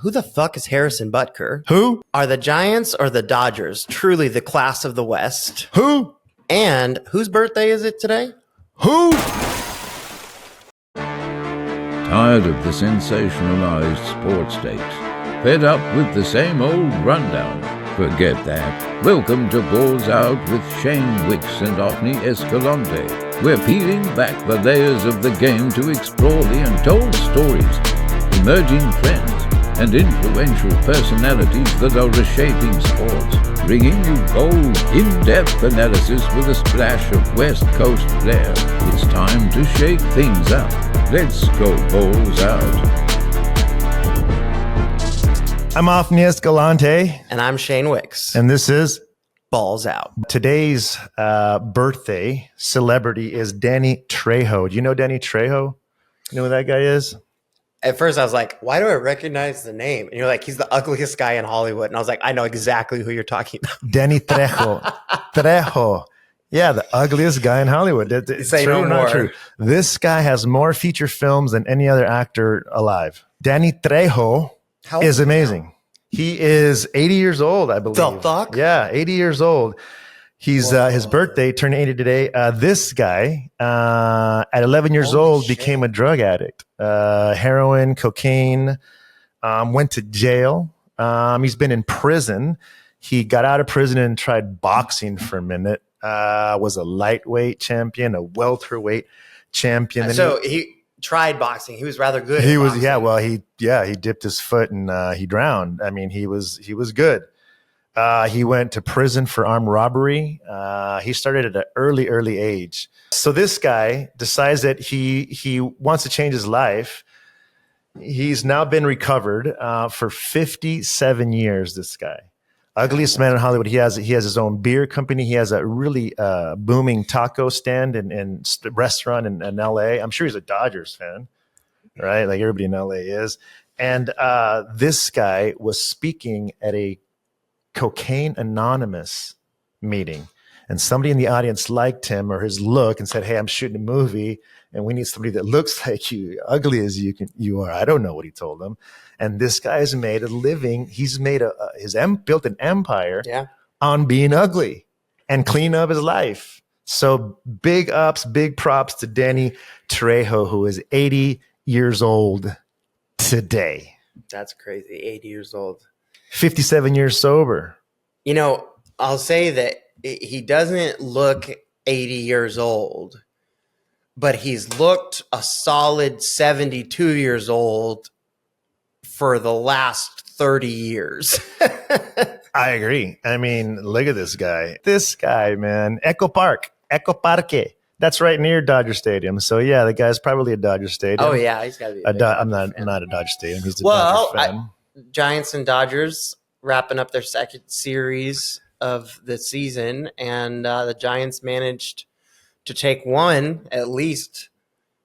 Who the fuck is Harrison Butker? Who? Are the Giants or the Dodgers truly the class of the West? Who? And whose birthday is it today? Who? Tired of the sensationalized sports takes? Fed up with the same old rundown? Forget that. Welcome to Balls Out with Shane Wickes and Ophny Escalante. We're peeling back the layers of the game to explore the untold stories, emerging trends, and influential personalities that are reshaping sports, bringing you bold, in-depth analysis with a splash of West Coast flair. It's time to shake things up. Let's go Balls Out. I'm Ophny Escalante. And I'm Shane Wickes. And this is Balls Out. Today's birthday celebrity is Danny Trejo. Do you know Danny Trejo? You know who that guy is? At first, I was like, why do I recognize the name? And you're like, he's the ugliest guy in Hollywood. And I was like, I know exactly who you're talking about. Danny Trejo. Trejo. Yeah, the ugliest guy in Hollywood. Say true no or not more. true? This guy has more feature films than any other actor alive. Danny Trejo is amazing. He is 80 years old, I believe. The fuck? Yeah, 80 years old. He's his birthday turned 80 today. This guy, at 11 years Holy old, shit. became a drug addict. Heroin, cocaine, went to jail. He's been in prison. He got out of prison and tried boxing for a minute. Was a lightweight champion, a welterweight champion. So he tried boxing. He was rather good. He at was, boxing. he dipped his foot and he drowned. I mean, he was good. He went to prison for armed robbery. He started at an early age. So this guy decides that he wants to change his life. He's now been recovered for 57 years. This guy, ugliest man in Hollywood. He has his own beer company. He has a really booming taco stand and restaurant in LA. I'm sure he's a Dodgers fan, right? Like everybody in LA is. And this guy was speaking at a Cocaine Anonymous meeting, and somebody in the audience liked him or his look and said, "Hey, I'm shooting a movie and we need somebody that looks like you, ugly as you are." I don't know what he told them. And this guy has made a living. He's made built an empire on being ugly and clean up his life. So big ups, big props to Danny Trejo, who is 80 years old today. That's crazy. 80 years old. 57 years sober. You know, I'll say that he doesn't look 80 years old, but he's looked a solid 72 years old for the last 30 years. I agree. I mean, look at this guy. This guy, man. Echo Parque. That's right near Dodger Stadium. So, yeah, the guy's probably a Dodger Stadium. Oh, yeah, he's got to be a big I'm fan. not a Dodger Stadium. He's a Well, Dodger fan. Giants and Dodgers wrapping up their second series of the season, and the Giants managed to take one at least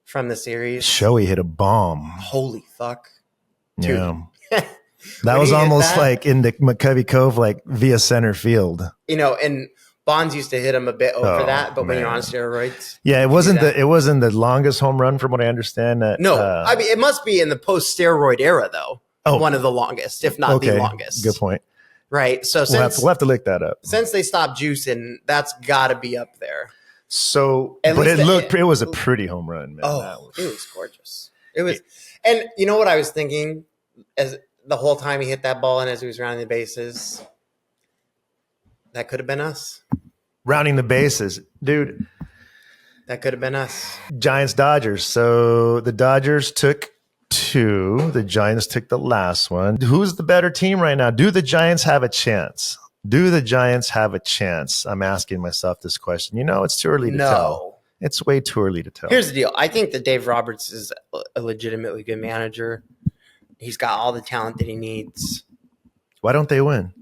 from the series. Shoei hit a bomb. Holy fuck. Dude. Yeah. That was almost like in the McCovey Cove, like via center field. You know, and Bonds used to hit him a bit over Oh, that, but when man. you're on steroids. Yeah, it wasn't that. the longest home run from what I understand. No, I mean, it must be in the post-steroid era, though. Oh. One of the longest, if not the longest. Good point. Right. So We'll have to look that up. since they stopped juicing, that's got to be up there. So, At but least it was a pretty home run, man. Oh, it was gorgeous. It was, and you know what I was thinking as the whole time he hit that ball and as he was rounding the bases, that could have been us. Rounding the bases, dude. That could have been us. Giants Dodgers. So the Dodgers took 2. The Giants took the last one. Who's the better team right now? Do the Giants have a chance? Do the Giants have a chance? I'm asking myself this question. You know, it's too early to tell. It's way too early to tell. Here's the deal. I think that Dave Roberts is a legitimately good manager. He's got all the talent that he needs. Why don't they win?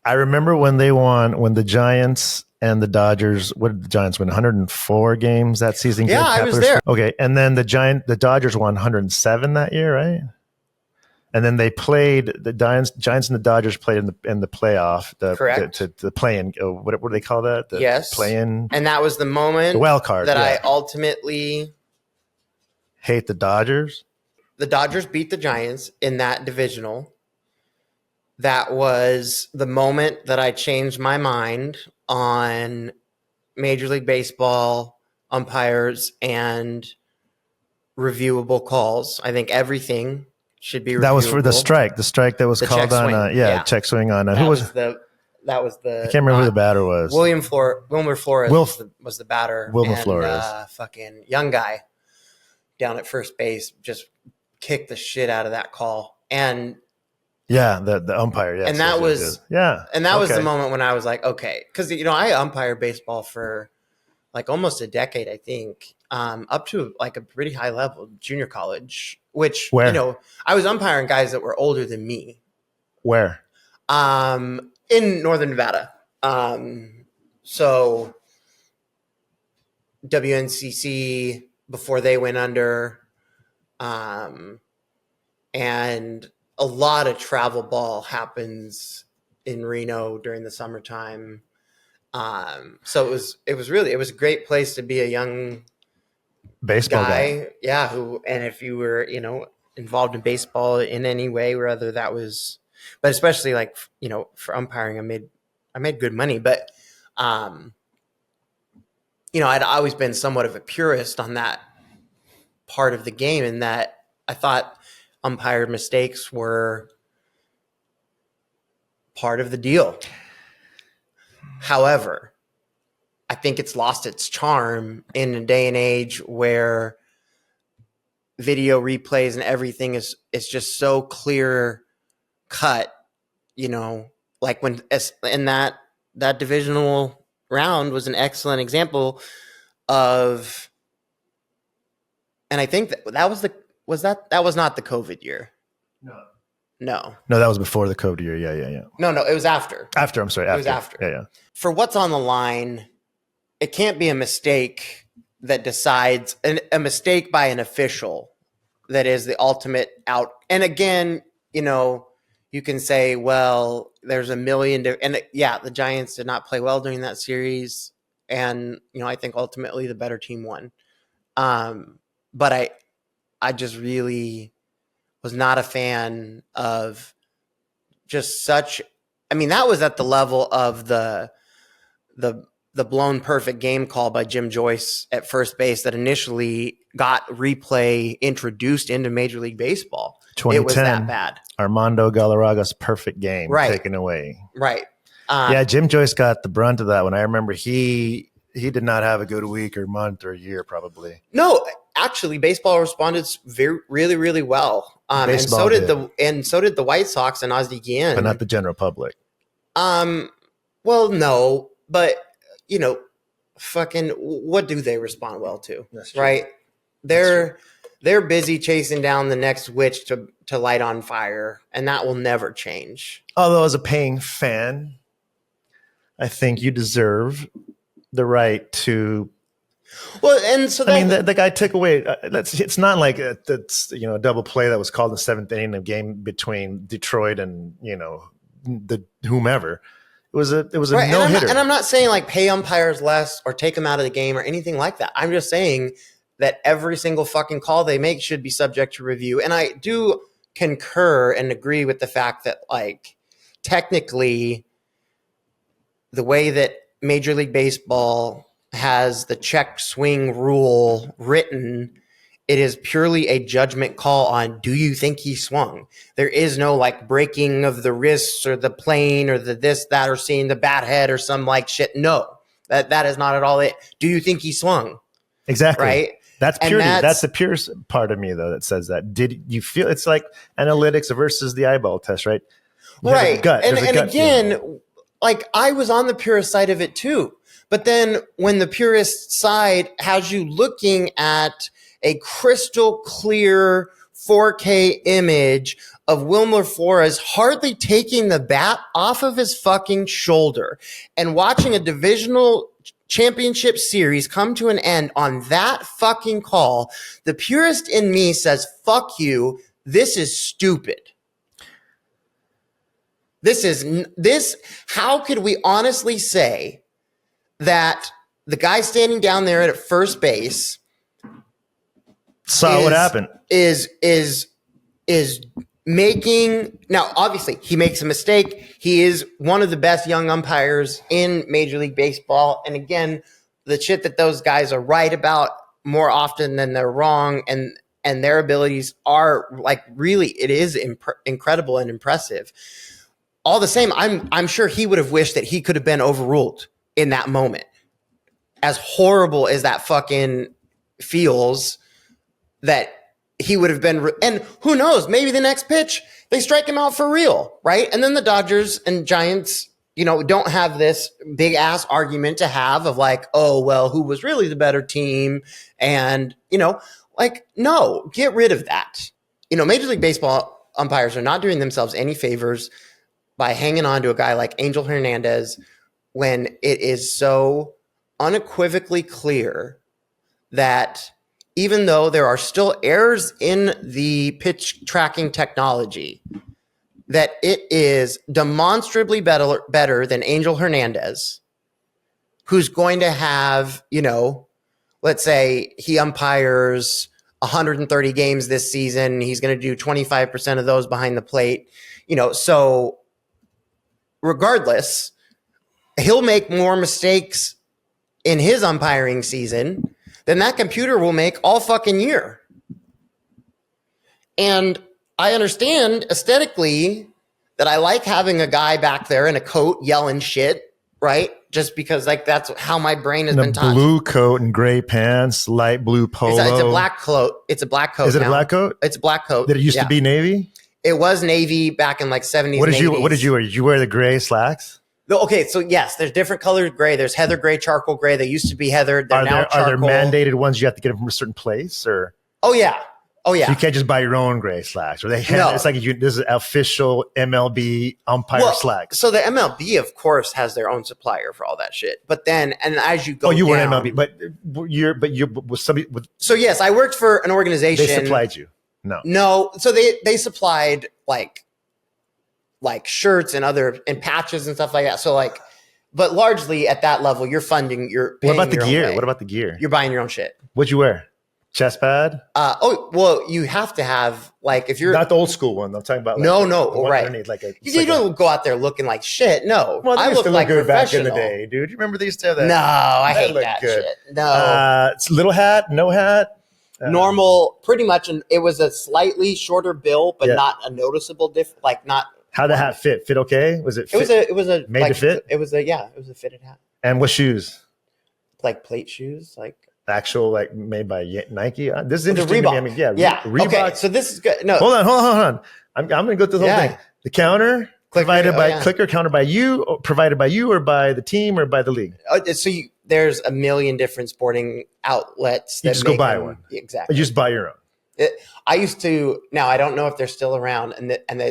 I remember when they won, when the Giants and the Dodgers, what did the Giants win? 104 games that season? Yeah, I was there. Okay, and then the Dodgers won 107 that year, right? And then they played the Giants and the Dodgers played in the playoff, Correct. to play in. What do they call that? The Yes. play-in, And that was the moment the wild card. that yeah. I ultimately hate the Dodgers. the Dodgers beat the Giants in that divisional. that was the moment that I changed my mind on Major League Baseball umpires and reviewable calls. I think everything should be reviewable. That was for the strike that was The called check on. swing. Check swing on. That Who was was? the. That was the. I can't remember who the batter was. Wilmer Flores was the batter. Wilmer Flores. Fucking young guy down at first base just kicked the shit out of that call. And yeah, the umpire. Yeah, and that was the moment when I was like, okay, because I umpired baseball for like almost a decade, I think, up to like a pretty high level, junior college. Which I was umpiring guys that were older than me. Where? In Northern Nevada. So WNCC before they went under, and a lot of travel ball happens in Reno during the summertime. So it was a great place to be a young baseball guy. Yeah. And if you were, involved in baseball in any way, whether that was, but especially like, for umpiring, I made good money, but, I'd always been somewhat of a purist on that part of the game, in that I thought umpire mistakes were part of the deal. However, I think it's lost its charm in a day and age where video replays and everything is just so clear cut, like when in that divisional round was an excellent example of, and I think that was not the COVID year. No, that was before the COVID year. Yeah. No, it was after. I'm sorry. It was after. Yeah. For what's on the line, it can't be a mistake that decides a mistake by an official that is the ultimate out. And again, you can say, well, there's a million, the Giants did not play well during that series. And, I think ultimately the better team won. But I just really was not a fan of just that was at the level of the blown perfect game call by Jim Joyce at first base that initially got replay introduced into Major League Baseball. 2010, it was that bad. Armando Galarraga's perfect game taken away. Right. Jim Joyce got the brunt of that one. I remember he did not have a good week or month or year probably. No, actually, baseball responded really, really well. And so did the White Sox and Ozzie Guillen. But not the general public. Well, no, but fucking what do they respond well to? Right? They're busy chasing down the next witch to light on fire, and that will never change. Although as a paying fan, I think you deserve the right to. Well, and so the guy took away. It's not like that's a double play that was called in the seventh inning of game between Detroit and the whomever. It was a no hitter. And I'm not saying like pay umpires less or take them out of the game or anything like that. I'm just saying that every single fucking call they make should be subject to review. And I do concur and agree with the fact that, like, technically the way that Major League Baseball has the check swing rule written, it is purely a judgment call on, do you think he swung? There is no like breaking of the wrists or the plane or the this, that, or seeing the bat head or some like shit. No, that is not at all it. Do you think he swung? Exactly. Right. That's purity. That's the purest part of me, though, that says that. Did you feel it's like analytics versus the eyeball test, right? Right. And again, like I was on the purist side of it too. But then when the purist side has you looking at a crystal clear 4K image of Wilmer Flores hardly taking the bat off of his fucking shoulder and watching a divisional championship series come to an end on that fucking call, the purist in me says, fuck you. This is stupid. How could we honestly say that the guy standing down there at first base saw what happened? Is now obviously he makes a mistake. He is one of the best young umpires in Major League Baseball. And again, the shit that those guys are right about more often than they're wrong, and their abilities are like really, it is incredible and impressive. All the same, I'm sure he would have wished that he could have been overruled in that moment. As horrible as that fucking feels, that he would have been, and who knows, maybe the next pitch they strike him out for real, right? And then the Dodgers and Giants, don't have this big ass argument to have of like, oh, well, who was really the better team? And, no, get rid of that. Major League Baseball umpires are not doing themselves any favors by hanging on to a guy like Angel Hernandez when it is so unequivocally clear that even though there are still errors in the pitch tracking technology, that it is demonstrably better than Angel Hernandez, who's going to have, let's say he umpires 130 games this season. He's going to do 25% of those behind the plate, so regardless, he'll make more mistakes in his umpiring season than that computer will make all fucking year. And I understand aesthetically that I like having a guy back there in a coat yelling shit, right? Just because that's how my brain has been taught. Blue coat and gray pants, light blue polo. It's a black coat. It's a black coat. Is it now. A black coat? It's a black coat. Did it used to be navy? It was navy back in 70s. What did you wear? Did you wear the gray slacks? Okay, so yes, there's different colored gray. There's heather gray, charcoal gray. They used to be heather. They're now charcoal. Are there mandated ones you have to get them from a certain place, or? Oh yeah. So you can't just buy your own gray slacks, or it's like this is official MLB umpire slacks. So the MLB, of course, has their own supplier for all that shit. But then, and as you go, you down, were MLB, but you're with somebody. So yes, I worked for an organization. They supplied you. No. So they supplied like shirts and patches and stuff like that. So but largely at that level, you're funding. What about the gear? What about the gear? You're buying your own shit. What'd you wear? Chest pad? You have to have if you're not the old school one. I'm talking about right. You don't go out there looking like shit. No, well, I look like good back in the day, dude. You remember they used to have that? No, I hate that shit. No, it's little hat, no hat. Normal, pretty much. And it was a slightly shorter bill, but not a noticeable not. How'd the hat fit? Fit okay? Was it? Fit? It was a made to fit. It was a fitted hat. And what shoes? Like plate shoes, actual made by Nike. This is interesting to me. I mean, Reebok. Okay, so this is good. No, hold on. I'm going to go through the whole thing. The counter provided by Clicker, counter by you, provided by you, or by the team, or by the league. There's a million different sporting outlets. You just go buy one. Exactly. You just buy your own. I used to. Now I don't know if they're still around.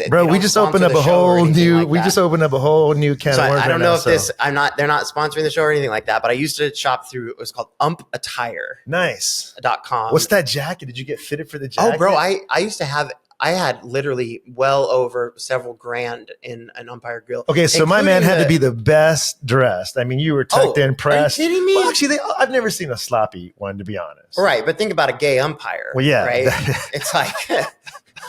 Bro, we just opened up a whole new. We just opened up a whole new can of worms. I don't know if this. I'm not. They're not sponsoring the show or anything like that. But I used to shop through. It was called Umpire. Nice.com. What's that jacket? Did you get fitted for the jacket? Oh, bro, I used to have. I had literally well over several grand in an Umpire grill. Okay, so my man had to be the best dressed. I mean, you were tucked in, pressed. Are you kidding me? Well, actually, I've never seen a sloppy one, to be honest. Right, but think about a gay umpire. Well, yeah. Right? It's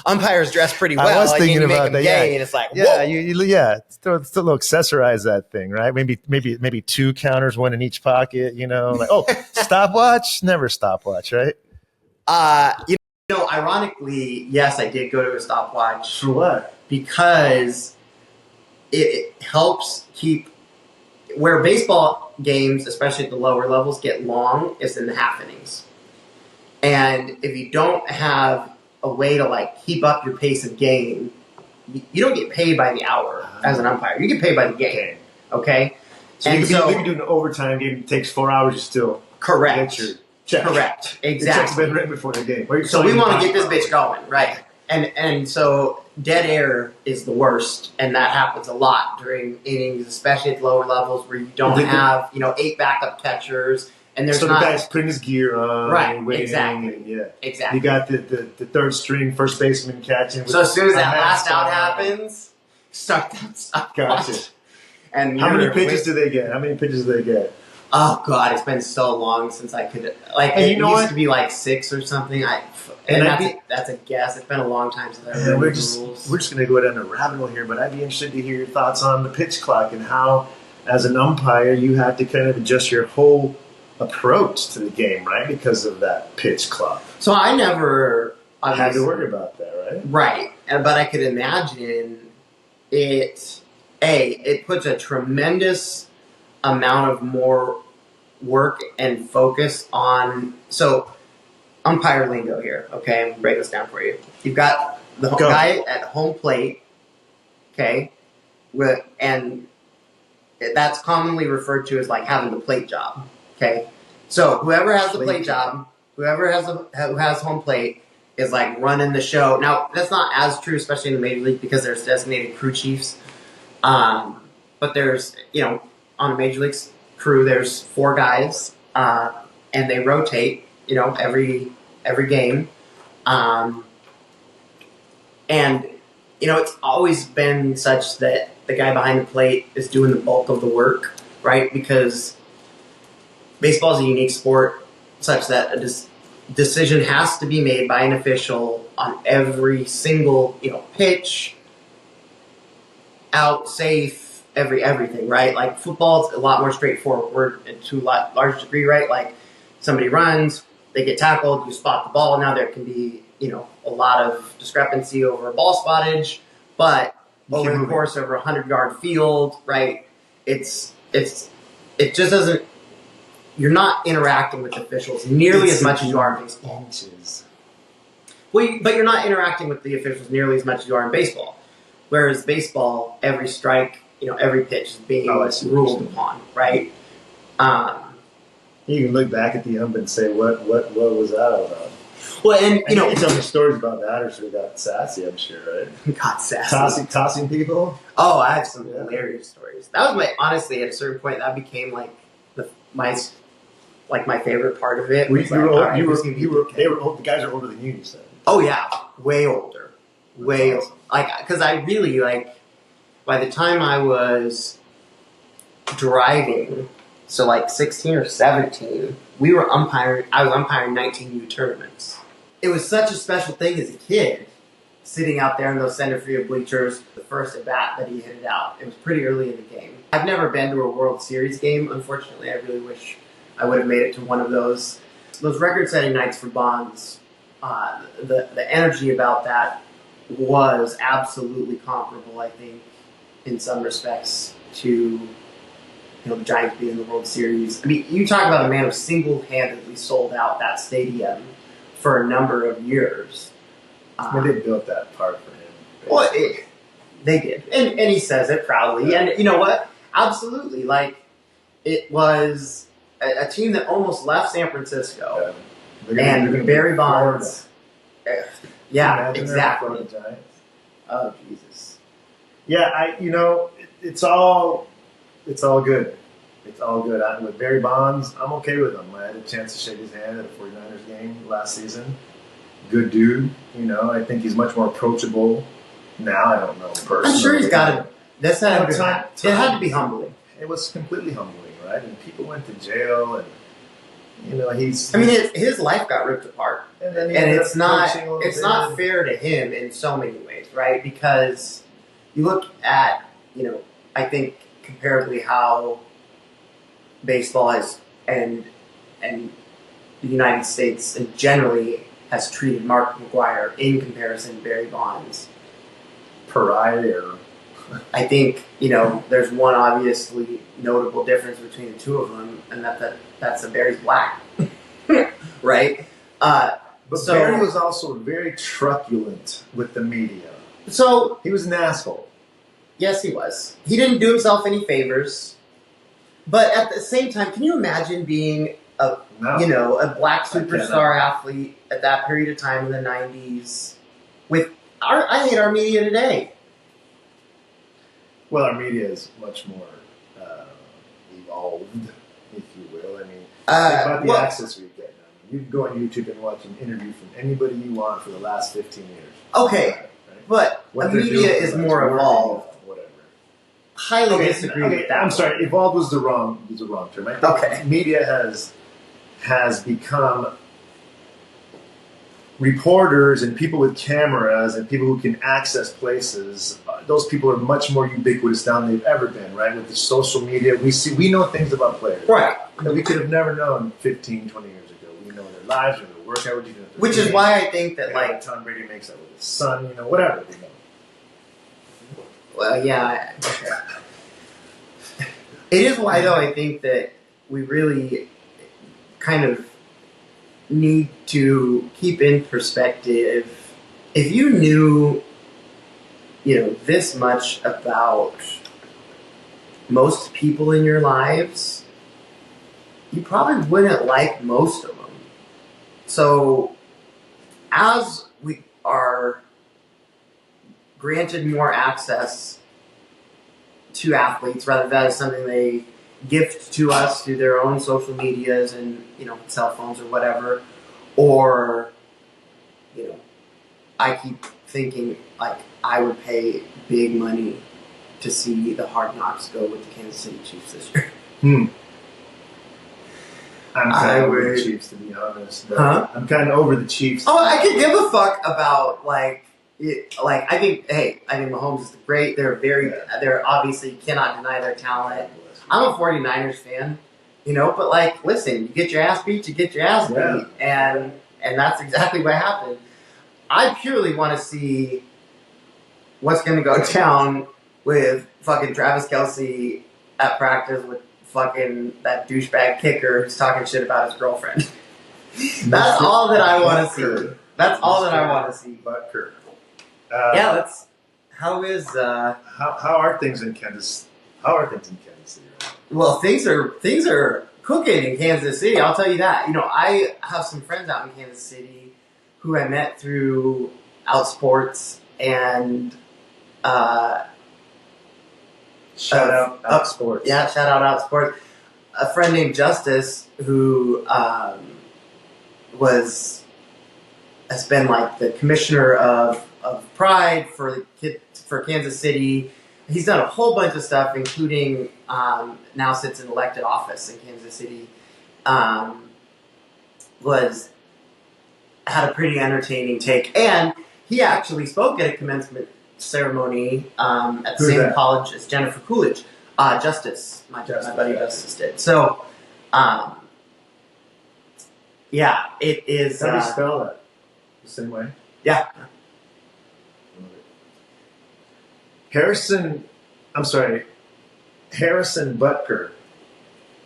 umpires dress pretty well. I was thinking about that. Gay, and it's still accessorize that thing, right? Maybe two counters, one in each pocket. Stopwatch, never stopwatch, right? Ironically, yes, I did go to a stopwatch. For what? Because it helps keep where baseball games, especially at the lower levels, get long is in the half innings. And if you don't have a way to keep up your pace of game, you don't get paid by the hour as an umpire. You get paid by the game. Okay? So you can do an overtime game that takes 4 hours, you still correct. Check. Correct. Exactly. The check's been written before the game. So we want to get this bitch going, right? And so dead air is the worst, and that happens a lot during innings, especially at lower levels where you don't have 8 backup catchers, and there's the guy's putting his gear on, right? Waiting, exactly. Exactly. You got the third string first baseman catching. So as soon as that last out happens, start that stuff. Gotcha. And how many pitches do they get? Oh God, it's been so long since I could Hey, it used to be like 6 or something. That's a guess. It's been a long time since I And read we're the just rules. going to go down a rabbit hole here, but I'd be interested to hear your thoughts on the pitch clock and how, as an umpire, you had to kind of adjust your whole approach to the game, right? Because of that pitch clock. So I never Had to worry about that, right? right, but I could imagine it. It puts a tremendous amount of more work and focus on. So umpire lingo here. Okay, I'm gonna break this down for you. You've got the guy at home plate. Okay, and that's commonly referred to as like having the plate job. Okay, so whoever has the plate job, who has home plate is like running the show. Now that's not as true, especially in the major league, because there's designated crew chiefs. But there's on a major league crew there's 4 guys, and they rotate every game, and it's always been such that the guy behind the plate is doing the bulk of the work, right? Because baseball is a unique sport such that a decision has to be made by an official on every single pitch, out, safe, everything, right? Like football is a lot more straightforward and to a large degree, right? Like somebody runs, they get tackled, you spot the ball. Now there can be a lot of discrepancy over ball spottage, but over the course of a 100-yard field, right? It just doesn't. You're not interacting with officials nearly as much as you are in baseball. Inches. Well, but you're not interacting with the officials nearly as much as you are in baseball. Whereas baseball, every strike, every pitch is being ruled upon, right? You can look back at the ump and say, what was that all about? Well, and you tell me stories about batters who got sassy, I'm sure, right? Got sassy. Tossing people? Oh, I have some hilarious stories. That was honestly, at a certain point, that became like my favorite part of it. The guys are older than you said. Oh yeah, way older. Way awesome. Because I really by the time I was driving, so 16 or 17, I was umpiring 19U tournaments. It was such a special thing as a kid, sitting out there in those center field bleachers, the first at bat that he hit it out. It was pretty early in the game. I've never been to a World Series game, unfortunately. I really wish I would have made it to one of those. Those record-setting nights for Bonds, the energy about that was absolutely comparable, I think, in some respects to the Giants being in the World Series. I mean, you talk about a man who single-handedly sold out that stadium for a number of years. They built that park for him. Well, they did. And he says it proudly. And you know what? Absolutely. It was a team that almost left San Francisco. Yeah. And Barry Bonds. Yeah, exactly. Oh, Jesus. Yeah, it's all good. It's all good. With Barry Bonds, I'm okay with him. I had a chance to shake his hand at a 49ers game last season. Good dude. I think he's much more approachable now. I don't know personally. I'm sure he's got it. It had to be humbling. It was completely humbling, right? And people went to jail, and he's. I mean, his life got ripped apart, and it's not fair to him in so many ways, right? Because you look at I think comparably how baseball has and the United States and generally has treated Mark McGwire in comparison to Barry Bonds. Pariah. I think there's one obviously notable difference between the two of them, and that's that Barry's black, right? But Barry was also very truculent with the media. So he was an asshole. Yes, he was. He didn't do himself any favors. But at the same time, can you imagine being a black superstar athlete at that period of time in the 90s? I hate our media today. Well, our media is much more evolved, if you will. I mean, think about the access we get now. You can go on YouTube and watch an interview from anybody you want for the last 15 years. Okay, right? But the media is more evolved. Whatever. highly disagree with that. I'm sorry. Evolved was the wrong term. I think Okay. media has become reporters and people with cameras and people who can access places. Those people are much more ubiquitous now than they've ever been, right? With the social media, we know things about players, Right. that we could have never known 15, 20 years ago. We know their lives, we know their workout routine, Which is why I think that, like Tom Brady makes up with his son, whatever. well, yeah. It is why, though, I think that we really kind of need to keep in perspective. If you knew, this much about most people in your lives, you probably wouldn't like most of them. So, as we are granted more access to athletes, rather that is something they gift to us through their own social medias and cell phones or whatever, or I keep thinking like I would pay big money to see the Hard Knocks go with the Kansas City Chiefs this year. I'm kind of over the Chiefs, to be honest. I'm kind of over the Chiefs. Oh, I could give a fuck about I think Mahomes is great. They're obviously cannot deny their talent. I'm a 49ers fan, but listen, you get your ass beat, and that's exactly what happened. I purely want to see what's going to go down with fucking Travis Kelce at practice with fucking that douchebag kicker who's talking shit about his girlfriend. That's all that I want to see. That's all that I want to see. Butker. How are things in Kansas? How are things in Kansas City? Right? Well, things are cooking in Kansas City. I'll tell you that. I have some friends out in Kansas City who I met through Outsports and shout out Outsports. Yeah, shout out Outsports. A friend named Justice who has been like the commissioner of Pride for Kansas City. He's done a whole bunch of stuff, including now sits in elected office in Kansas City. Had a pretty entertaining take, and he actually spoke at a commencement ceremony at the same college as Jennifer Coolidge. Justice, my buddy Justice did. So, it is. How do you spell that? The same way? Yeah. Harrison Butker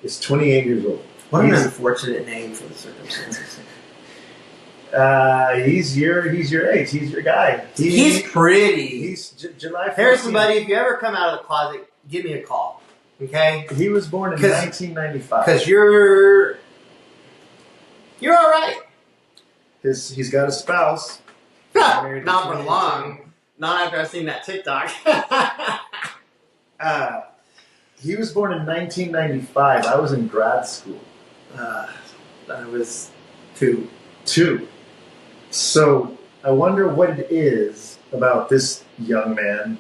is 28 years old. What an unfortunate name for the circumstances. He's your age. He's your guy. He's pretty. He's July 14th. Harrison, buddy, if you ever come out of the closet, give me a call. Okay? He was born in 1995. Because you're all right. He's got a spouse. Not for long. Not after I've seen that TikTok. He was born in 1995. I was in grad school. I was 2. So I wonder what it is about this young man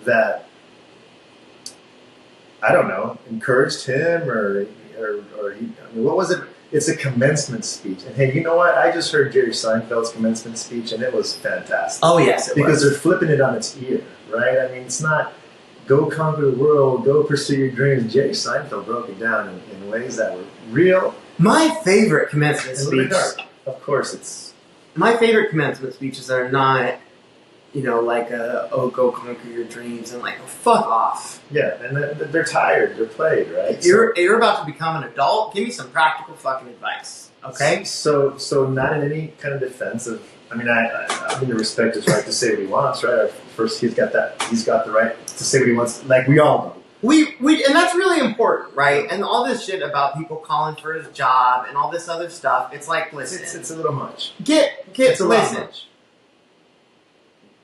that, I don't know, encouraged him or what was it? It's a commencement speech. And hey, you know what? I just heard Jerry Seinfeld's commencement speech, and it was fantastic. Oh, yes, it because was. They're flipping it on its ear, right? I mean, it's not go conquer the world, go pursue your dreams. Jerry Seinfeld broke it down in ways that were real. My favorite commencement speech. Of course, it's. My favorite commencement speeches are not, go conquer your dreams and fuck off. Yeah, and they're tired. They're played, right? You're about to become an adult. Give me some practical fucking advice, okay? So not in any kind of defense of. I mean, I mean to respect his right to say what he wants, right? First, he's got the right to say what he wants, like we all do. And that's really important, right? And all this shit about people calling for his job and all this other stuff. It's like, listen, it's a little much. It's a little much.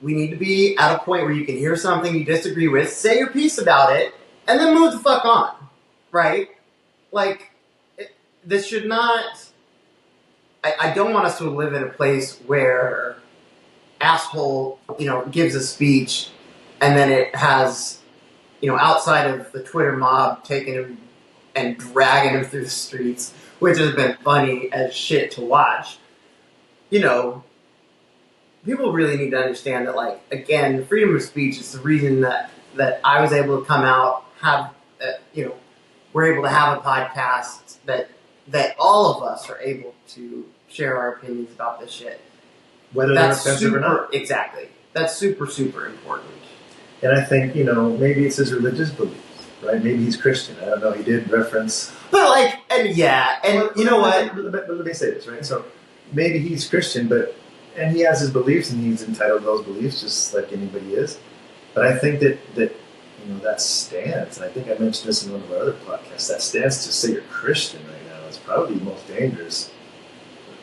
We need to be at a point where you can hear something you disagree with, say your piece about it, and then move the fuck on, right? This should not. I don't want us to live in a place where asshole, gives a speech and then it has, outside of the Twitter mob taking him and dragging him through the streets, which has been funny as shit to watch. People really need to understand that, like, again, freedom of speech is the reason that I was able to come out, have, we're able to have a podcast that all of us are able to share our opinions about this shit. Whether they're offensive or not. Exactly. That's super, super important. And I think, maybe it's his religious beliefs, right? Maybe he's Christian. I don't know. He did reference. But, you know what? But let me say this, right? So maybe he's Christian, and he has his beliefs, and he's entitled to those beliefs just like anybody is. But I think that stance, and I think I mentioned this in one of our other podcasts, that stance to say you're Christian right now is probably the most dangerous.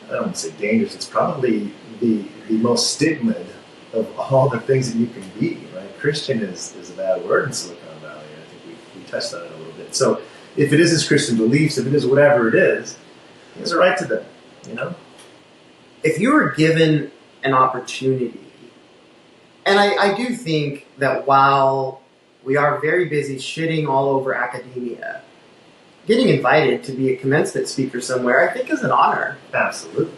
I don't want to say dangerous. It's probably the most stigmatized of all the things that you can be, right? Christian is a bad word in Silicon Valley. I think we touched on it a little bit. So if it is his Christian beliefs, if it is whatever it is, he has a right to them, If you were given an opportunity, and I do think that while we are very busy shitting all over academia, getting invited to be a commencement speaker somewhere, I think is an honor. Absolutely.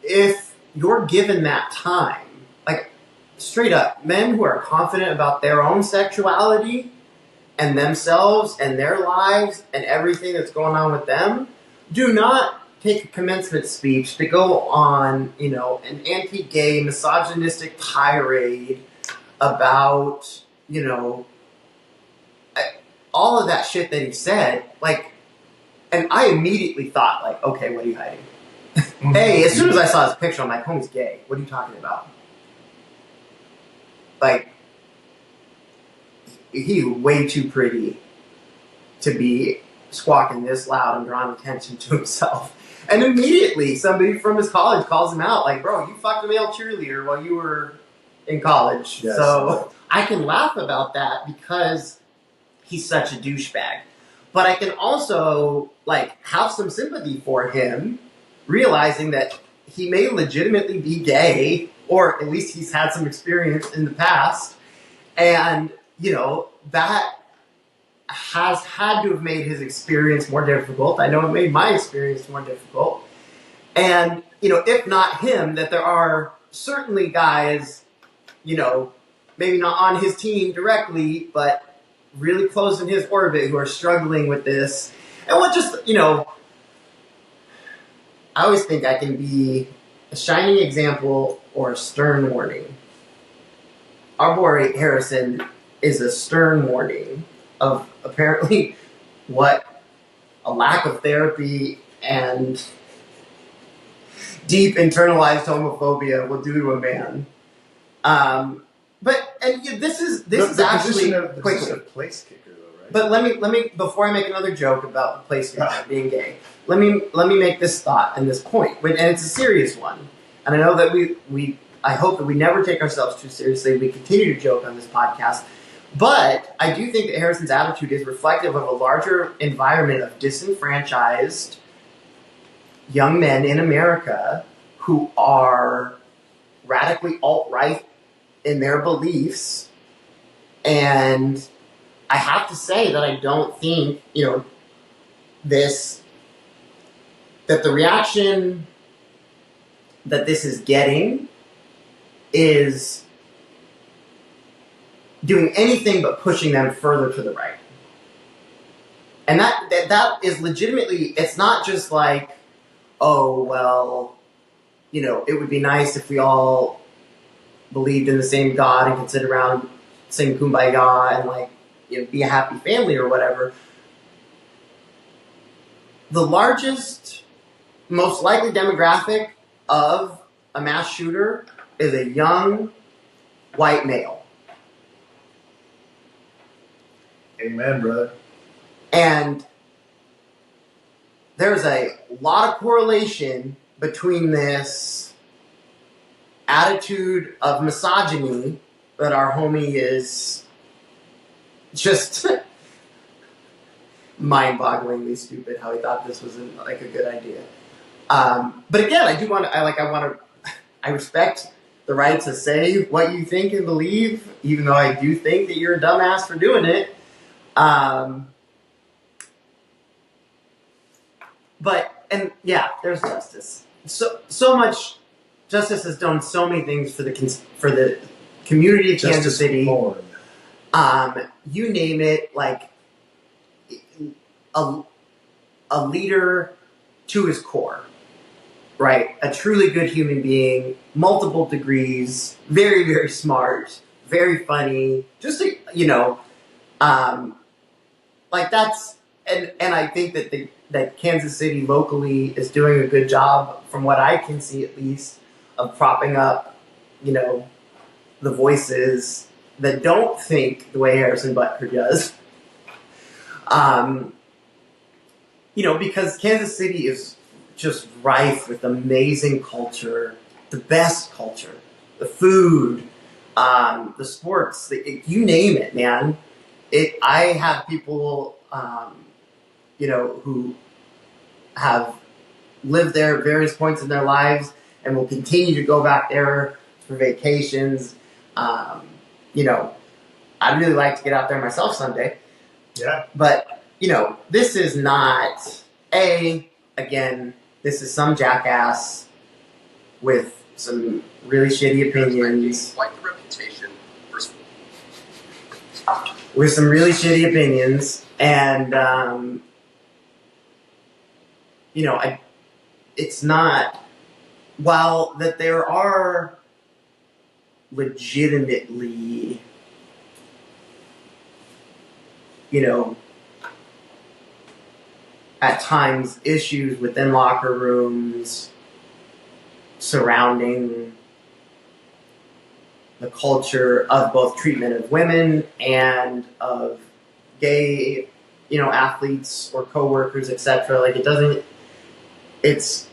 If you're given that time, like, straight up, men who are confident about their own sexuality and themselves and their lives and everything that's going on with them, do not take a commencement speech to go on, an anti-gay, misogynistic tirade about, all of that shit that he said, like, and I immediately thought, like, okay, what are you hiding? Hey, as soon as I saw his picture, I'm like, homie's gay. What are you talking about? Like, he's way too pretty to be squawking this loud and drawing attention to himself. And immediately, somebody from his college calls him out, like, bro, you fucked a male cheerleader while you were in college. Yes. So I can laugh about that because he's such a douchebag. But I can also, have some sympathy for him, realizing that he may legitimately be gay, or at least he's had some experience in the past. And, that has had to have made his experience more difficult. I know it made my experience more difficult. And, if not him, that there are certainly guys, maybe not on his team directly, but really close in his orbit who are struggling with this. And I always think I can be a shining example or a stern warning. Our boy Harrison is a stern warning of apparently what a lack of therapy and deep internalized homophobia will do to a man. This is actually the position of place kicker, though, right? But let me before I make another joke about the place kicker being gay, let me make this thought and this point, and it's a serious one. And I know that I hope that we never take ourselves too seriously. We continue to joke on this podcast. But I do think that Harrison's attitude is reflective of a larger environment of disenfranchised young men in America who are radically alt-right in their beliefs. And I have to say that I don't think, that the reaction that this is getting is doing anything but pushing them further to the right. And that is legitimately, it's not just like, oh, well, it would be nice if we all believed in the same God and could sit around, sing Kumbaya and be a happy family or whatever. The largest, most likely demographic of a mass shooter is a young white male. Amen, brother. And there's a lot of correlation between this attitude of misogyny that our homie is just mind-bogglingly stupid how he thought this was a good idea. But again, I respect the right to say what you think and believe, even though I do think that you're a dumbass for doing it. There's justice. So much justice has done so many things for the community of Kansas City. You name it, like a leader to his core, right? A truly good human being, multiple degrees, very, very smart, very funny. Just like that's and I think that Kansas City locally is doing a good job, from what I can see at least, of propping up, the voices that don't think the way Harrison Butker does. Because Kansas City is just rife with amazing culture, the best culture, the food, the sports, you name it, man. I have people, who have lived there at various points in their lives and will continue to go back there for vacations. I'd really like to get out there myself someday. Yeah. But, this is not again, this is some jackass with some really shitty opinions. Quite the reputation for with some really shitty opinions, and it's not. While that there are legitimately, at times issues within locker rooms surrounding the culture of both treatment of women and of gay, athletes or coworkers, etc. Like it's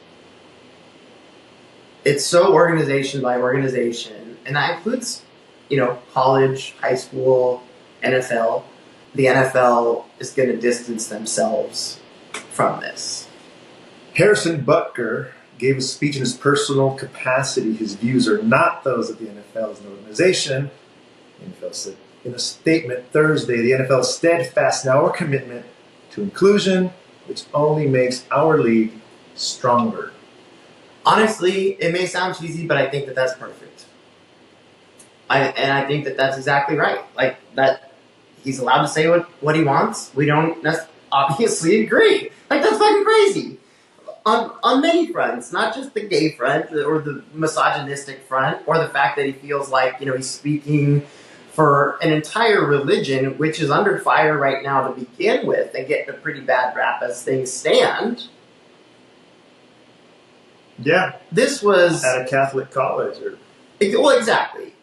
so organization by organization, and that includes, college, high school, NFL. The NFL is going to distance themselves from this. Harrison Butker gave a speech in his personal capacity. His views are not those of the NFL as an organization. The NFL said in a statement Thursday, the NFL is steadfast in our commitment to inclusion, which only makes our league stronger. Honestly, it may sound cheesy, but I think that that's perfect. I think that that's exactly right. Like, that he's allowed to say what he wants. We don't obviously agree. Like, that's fucking crazy. On many fronts, not just the gay front or the misogynistic front, or the fact that he feels like, he's speaking for an entire religion, which is under fire right now to begin with, and getting a pretty bad rap as things stand. Yeah. This was at a Catholic college. Well, exactly.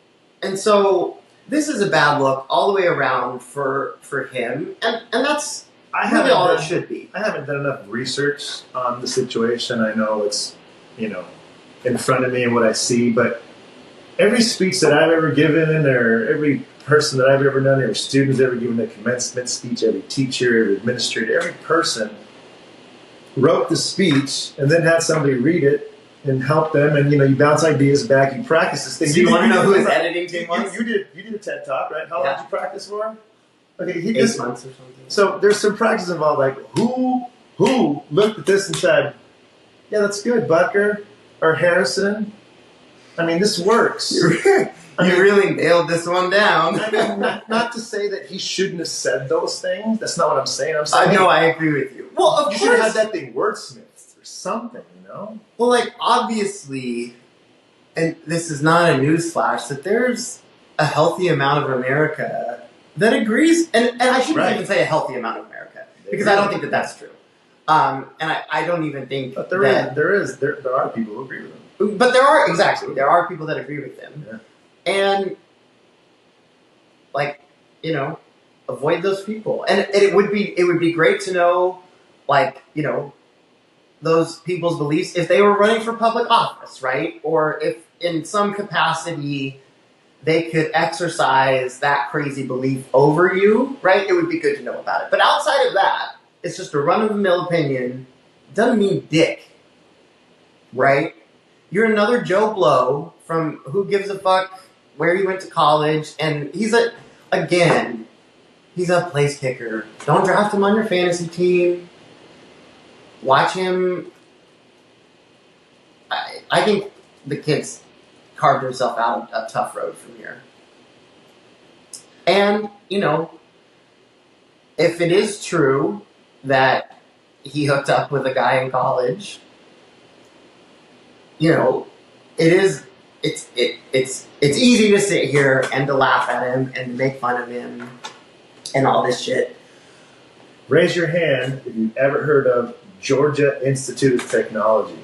And so this is a bad look all the way around for him. And that's really all it should be. I haven't done enough research on the situation. I know it's, in front of me and what I see, but every speech that I've ever given, or every person that I've ever known, every student who's ever given a commencement speech, every teacher, every administrator, every person wrote the speech and then had somebody read it and help them, and you bounce ideas back, you practice this thing. Do you want to know who his editing team was? You did a TED Talk, right? How long did you practice for? Okay, 8 months or something. So there's some practice involved. Like who looked at this and said, "Yeah, that's good, Butker or Harrison. I mean, this works." You really nailed this one down. I mean, not to say that he shouldn't have said those things. That's not what I'm saying. I'm saying no, I agree with you. Well, of you course, should have had that thing wordsmithed or something, Well, like, obviously, and this is not a newsflash, that there's a healthy amount of America that agrees, and I shouldn't even say a healthy amount of America, because I don't think that that's true. And I don't even think but there are people who agree with him. But there are people that agree with him. Yeah. And, avoid those people. And it would be great to know, those people's beliefs if they were running for public office, right? Or if in some capacity they could exercise that crazy belief over you, right? It would be good to know about it. But outside of that, it's just a run-of-the-mill opinion. Doesn't mean dick, right? You're another Joe Blow from who gives a fuck where he went to college, and he's a place kicker. Don't draft him on your fantasy team. Watch him. I think the kid's carved himself out a tough road from here. And, if it is true that he hooked up with a guy in college, it's easy to sit here and to laugh at him and make fun of him and all this shit. Raise your hand if you've ever heard of Georgia Institute of Technology.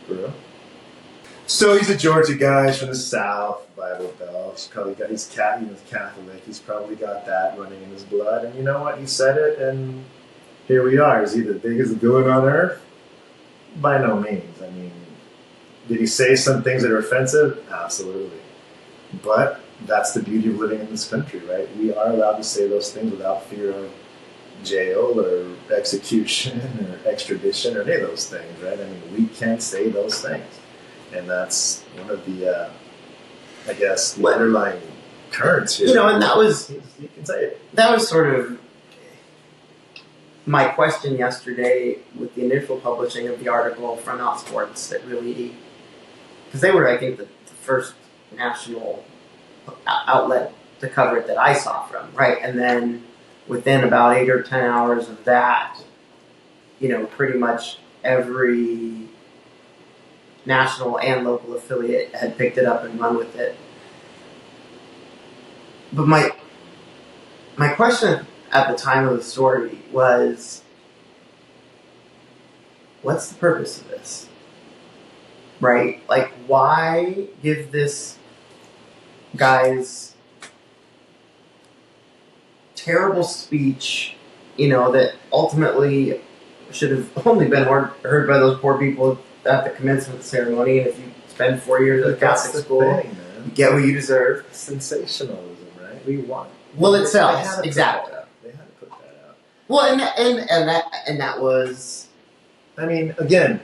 For real? So he's a Georgia guy. He's from the South, Bible Belt. He's Catholic. He's probably got that running in his blood. And you know what? He said it, and here we are. Is he the biggest villain on earth? By no means. I mean, did he say some things that are offensive? Absolutely. But that's the beauty of living in this country, right? We are allowed to say those things without fear of jail or execution or extradition or any of those things, right? I mean, we can say those things. And that's one of the, the underlying currents here. And that was, you can say it. That was sort of my question yesterday with the initial publishing of the article from Out Sports that really, because they were, I think, the first national outlet to cover it that I saw from, right? And then within about 8 or 10 hours of that, pretty much every national and local affiliate had picked it up and run with it. But my question at the time of the story was, what's the purpose of this? Right? Like, why give this guy's terrible speech, that ultimately should have only been heard by those poor people at the commencement ceremony? And if you spend 4 years at a Catholic school, you get what you deserve. Sensationalism, right? We want. Well, it sells. Exactly. They had to put that out. Well, and that was. I mean, again,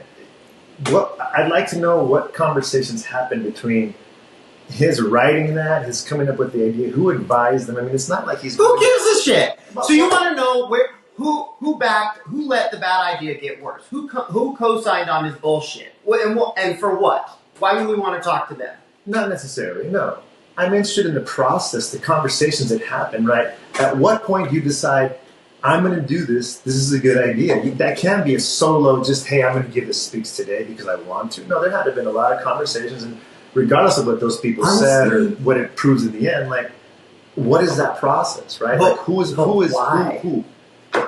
what I'd like to know what conversations happened between his writing that, his coming up with the idea, who advised them. I mean, it's not like he's. Who gives a shit? So you want to know who let the bad idea get worse? Who co-signed on his bullshit? And for what? Why would we want to talk to them? Not necessarily, no. I'm interested in the process, the conversations that happen, right? At what point do you decide, I'm going to do this, this is a good idea? That can be a solo, just, hey, I'm going to give this speech today because I want to. No, there had to have been a lot of conversations, and regardless of what those people said or what it proves in the end, like, what is that process, right? But, like, who is who?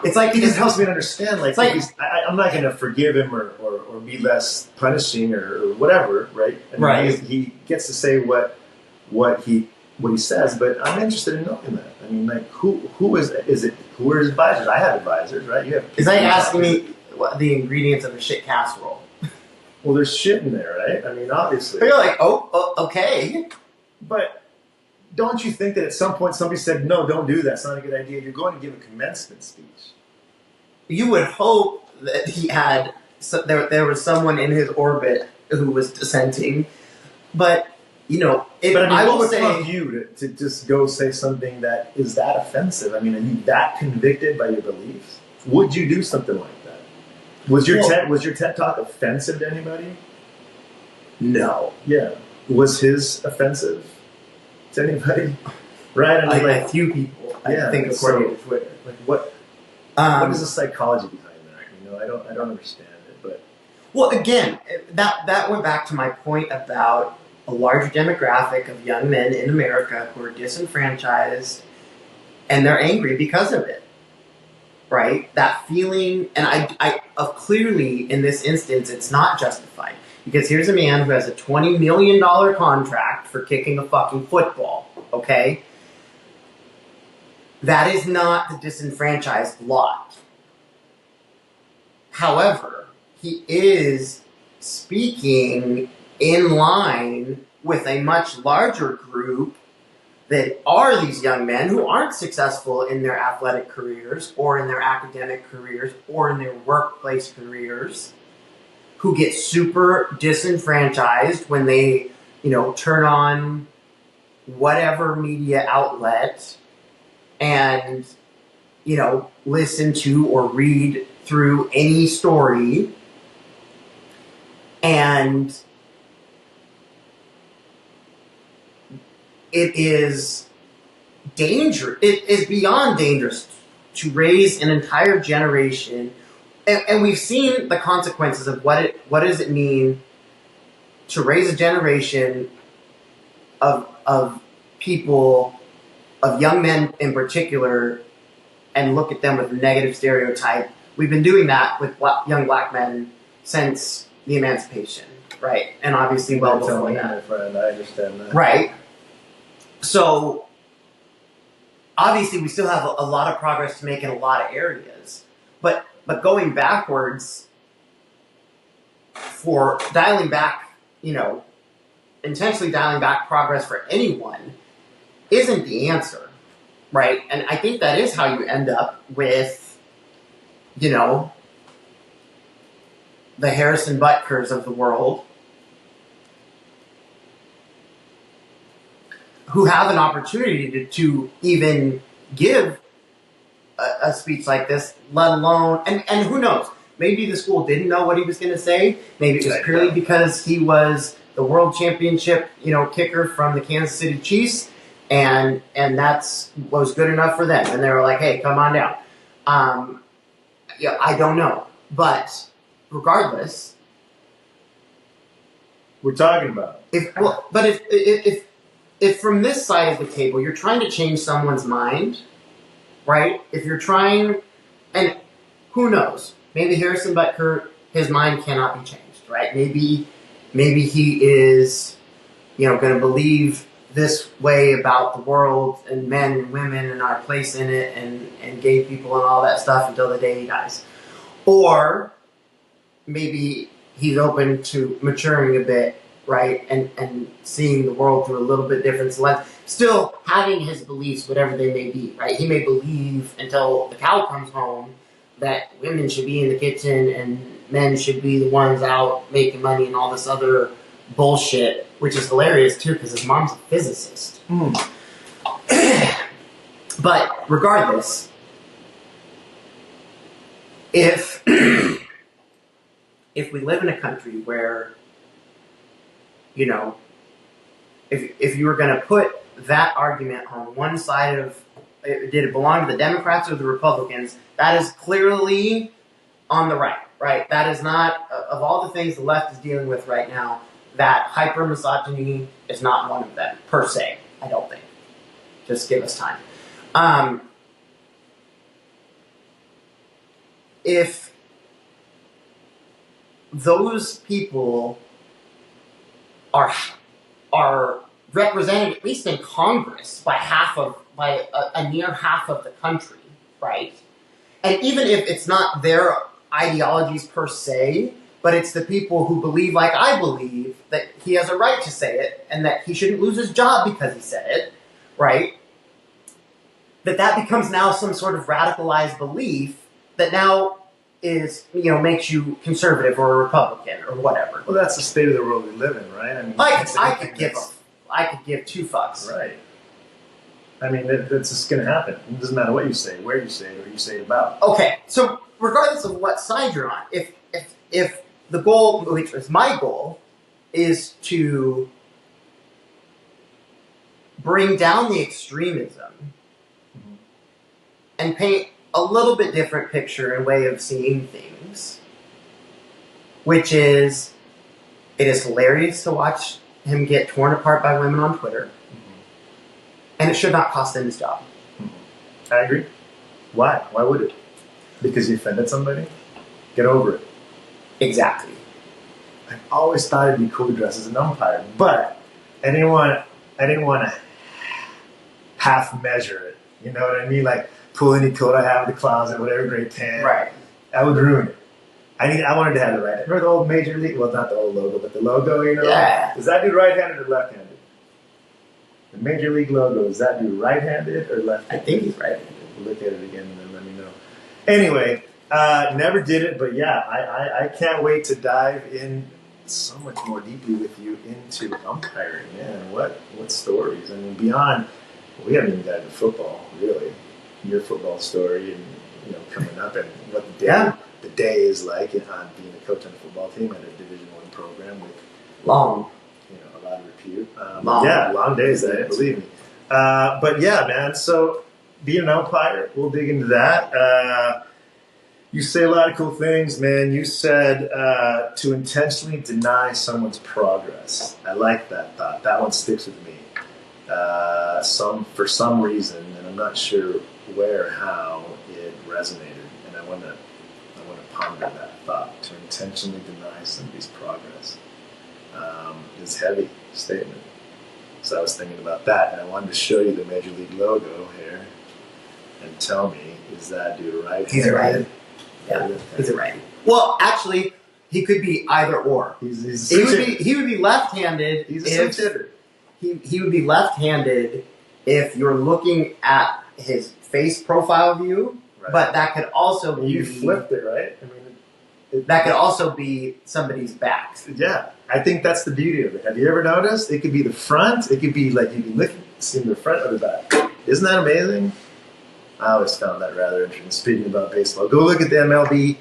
It's like he just helps me to understand. Like, I'm not going to forgive him or be less punishing or whatever, right? I mean, right. He gets to say what he says, but I'm interested in knowing that. I mean, like, who is it? Who are his advisors? I have advisors, right? You have. Is that asking me what the ingredients of a shit casserole? Well, there's shit in there, right? I mean, obviously. But you're like, oh, okay. But don't you think that at some point somebody said, no, don't do that, it's not a good idea? You're going to give a commencement speech. You would hope that he had, there was someone in his orbit who was dissenting. But, I will say. What would you to just go say something that is that offensive? I mean, are you that convicted by your beliefs? Would you do something like that? Was your TED Talk offensive to anybody? No. Yeah. Was his offensive to anybody? Right? I mean, like a few people, I think, according to Twitter. Like what is the psychology behind that? I don't understand it. But well, again, that went back to my point about a large demographic of young men in America who are disenfranchised, and they're angry because of it. Right? That feeling, and I clearly in this instance, it's not justified. Because here's a man who has a $20 million contract for kicking a fucking football, okay? That is not the disenfranchised lot. However, he is speaking in line with a much larger group that are these young men who aren't successful in their athletic careers or in their academic careers or in their workplace careers. who get super disenfranchised when they, turn on whatever media outlet and, listen to or read through any story. And it is dangerous. It is beyond dangerous to raise an entire generation. And we've seen the consequences of what does it mean to raise a generation of people, of young men in particular, and look at them with a negative stereotype. We've been doing that with young black men since the emancipation, right? And obviously well before that. My friend, I understand that. Right. So obviously we still have a lot of progress to make in a lot of areas. But going backwards for dialing back, intentionally dialing back progress for anyone isn't the answer, right? And I think that is how you end up with, the Harrison Butkers of the world who have an opportunity to even give a speech like this, let alone, and who knows, maybe the school didn't know what he was going to say. Maybe it was purely because he was the world championship, kicker from the Kansas City Chiefs, and that's was good enough for them. And they were like, hey, come on down. I don't know. But regardless, We're talking about. If from this side of the table you're trying to change someone's mind, right? If you're trying, and who knows, maybe Harrison Butker, his mind cannot be changed, right? Maybe he is, going to believe this way about the world and men and women and our place in it and gay people and all that stuff until the day he dies. Or maybe he's open to maturing a bit, right? And seeing the world through a little bit different lens. Still having his beliefs, whatever they may be, right? He may believe until the cow comes home that women should be in the kitchen and men should be the ones out making money and all this other bullshit, which is hilarious too because his mom's a physicist. But regardless, if we live in a country where, if you were going to put that argument on one side of, did it belong to the Democrats or the Republicans, that is clearly on the right? That is not, of all the things the left is dealing with right now, that hyper-misogyny is not one of them, per se, I don't think. Just give us time. If those people are represented, at least in Congress, by a near half of the country, right? And even if it's not their ideologies per se, but it's the people who believe like I believe that he has a right to say it and that he shouldn't lose his job because he said it, right? That becomes now some sort of radicalized belief that now is, makes you conservative or a Republican or whatever. Well, that's the state of the world we live in, right? I mean, I could give two fucks. Right. I mean, that's just going to happen. It doesn't matter what you say, where you say it, or you say it about. Okay, so regardless of what side you're on, if the goal, which is my goal, is to bring down the extremism and paint a little bit different picture and way of seeing things, which is, it is hilarious to watch him get torn apart by women on Twitter, and it should not cost him his job. I agree. Why? Why would it? Because you offended somebody? Get over it. Exactly. I've always thought it'd be cool to dress as an umpire, but I didn't want to half measure it. You know what I mean? Like pull any coat I have in the closet, whatever gray pants. Right. That would ruin it. I wanted to have the right. Remember the old Major League? Well, not the old logo, but the logo. Yeah. Is that dude right-handed or left-handed? The Major League logo. Is that dude right-handed or left-handed? I think he's right-handed. Look at it again and then let me know. Anyway, Never did it, but yeah, I can't wait to dive in so much more deeply with you into umpiring. Man, what stories? I mean, beyond, we haven't even gotten to football, really. Your football story and, coming up and what the day is like on being a coach on a football team at a Division I program with Long. a lot of repute. Long. Yeah, long days, believe me. But yeah, man, so being an umpire, we'll dig into that. You say a lot of cool things, man. You said to intentionally deny someone's progress. I like that thought. That one sticks with me. For some reason, and I'm not sure where or how it resonated, and I want to ponder that thought. To intentionally deny somebody's progress is a heavy statement. So I was thinking about that, and I wanted to show you the Major League logo here, and tell me, is that dude a right? He's a righty. Yeah, he's a righty. Well, actually, he could be either or. He would be left-handed. He's a switch hitter. He would be left-handed if you're looking at his face profile view, Right. but that could also be... You flipped it, right? I mean, that could also be somebody's back. yeah, I think that's the beauty of it. Have you ever noticed? It could be the front. It could be like you can see the front or the back. Isn't that amazing? I always found that rather interesting. Speaking about baseball, go look at the MLB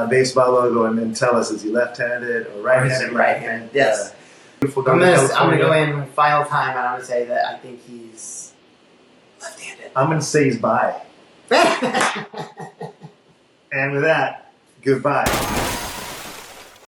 baseball logo and then tell us, is he left-handed or right-handed? Right-handed, yes. Beautiful. I'm gonna go in final time, and I'm gonna say that I think he's left-handed. I'm gonna say he's bi. And with that, goodbye.